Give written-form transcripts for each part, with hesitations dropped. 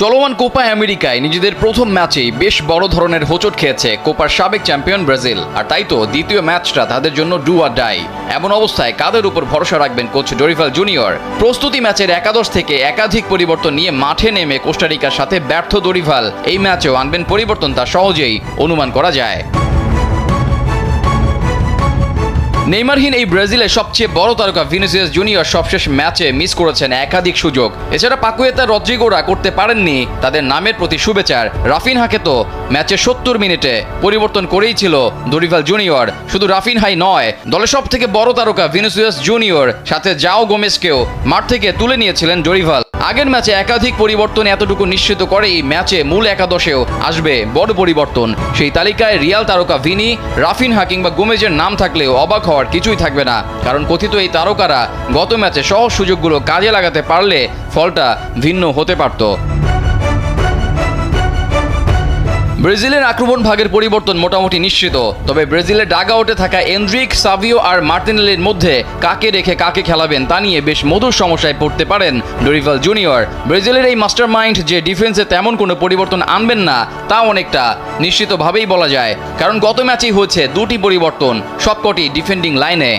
চলমান কোপা আমেরিকায় নিজেদের প্রথম ম্যাচেই বেশ বড় ধরনের হোঁচট খেয়েছে কোপার সাবেক চ্যাম্পিয়ন ব্রাজিল। আর তাই তো দ্বিতীয় ম্যাচটা তাদের জন্য ডু অর ডাই। এমন অবস্থায় কাদের উপর ভরসা রাখবেন কোচ ডোরিভাল জুনিয়র? প্রস্তুতি ম্যাচের একাদশ থেকে একাধিক পরিবর্তন নিয়ে মাঠে নেমে কোস্টারিকার সাথে ব্যর্থ ডোরিভাল এই ম্যাচেও আনবেন পরিবর্তন, তা সহজেই অনুমান করা যায়। নেইমারহীন এই ব্রাজিলের সবচেয়ে বড় তারকা ভিনিসিয়াস জুনিয়র সবশেষ ম্যাচে মিস করেছেন একাধিক সুযোগ। এছাড়া পাকুয়েতা, রদ্রিগোরা করতে পারেননি তাদের নামের প্রতি শুভেচ্ছার। রাফিনহাকে তো ম্যাচে 70 মিনিটে পরিবর্তন করেই ছিল ডোরিভাল জুনিয়র। শুধু রাফিনহাই নয়, দলের সব থেকে বড় তারকা ভিনিসিয়াস জুনিয়র সাথে জাও গোমেজকেও মাঠ থেকে তুলে নিয়েছিলেন ডোরিভাল। আগের ম্যাচে একাধিক পরিবর্তন এতটুকু নিশ্চিত করে এই ম্যাচে মূল একাদশেও আসবে বড় পরিবর্তন। সেই তালিকায় রিয়াল তারকা ভিনি, রাফিনহা কিংবা গোমেজের নাম থাকলেও অবাক হওয়ার কিছুই থাকবে না, কারণ কথিত এই তারকারা গত ম্যাচে সহজ সুযোগগুলো কাজে লাগাতে পারলে ফলটা ভিন্ন হতে পারত। ব্রাজিলের আক্রমণ ভাগের পরিবর্তন মোটামুটি নিশ্চিত, তবে ব্রাজিলের ডাগআউটে থাকা এন্ড্রিক, সাভিও আর মার্টিনেলির মধ্যে কাকে রেখে কাকে খেলাবেন তা নিয়ে বেশ মধুর সমস্যায় পড়তে পারেন ডোরিভাল জুনিয়র। ব্রাজিলের এই মাস্টারমাইন্ড যে ডিফেন্সে তেমন কোনো পরিবর্তন আনবেন না তা অনেকটা নিশ্চিতভাবেই বলা যায়, কারণ গত ম্যাচেই হয়েছে দুটি পরিবর্তন, সবকটি ডিফেন্ডিং লাইনে।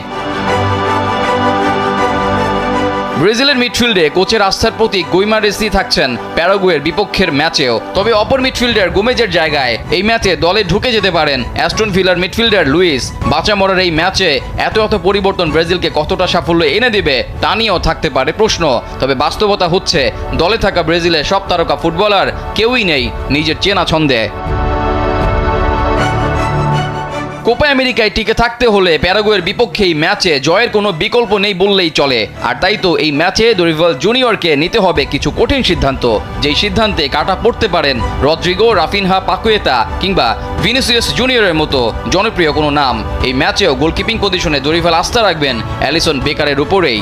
ব্রাজিলের মিডফিল্ডে কোচের আস্থার প্রতীক গুইমারেসি থাকছেন প্যারাগুয়ের বিপক্ষের ম্যাচেও, তবে অপর মিডফিল্ডার গোমেজের জায়গায় এই ম্যাচে দলে ঢুকে যেতে পারেন অ্যাস্টন ভিলার মিডফিল্ডার লুইস। বাঁচা মরার এই ম্যাচে এত পরিবর্তন ব্রাজিলকে কতটা সাফল্য এনে দেবে তা নিয়েও থাকতে পারে প্রশ্ন। তবে বাস্তবতা হচ্ছে দলে থাকা ব্রাজিলের সব তারকা ফুটবলার কেউই নেই নিজের চেনা ছন্দে। কোপা আমেরিকায় টিকে থাকতে হলে প্যারাগুয়ের বিপক্ষে এই ম্যাচে জয়ের কোনো বিকল্প নেই বললেই চলে। আর তাই তো এই ম্যাচে ডোরিভাল জুনিয়রকে নিতে হবে কিছু কঠিন সিদ্ধান্ত, যেই সিদ্ধান্তে কাটা পড়তে পারেন রদ্রিগো, রাফিনহা, পাকুয়েতা কিংবা ভিনিসিয়াস জুনিয়রের মতো জনপ্রিয় কোনো নাম। এই ম্যাচেও গোলকিপিং পজিশনে ডোরিভাল আস্থা রাখবেন অ্যালিসন বেকারের উপরেই।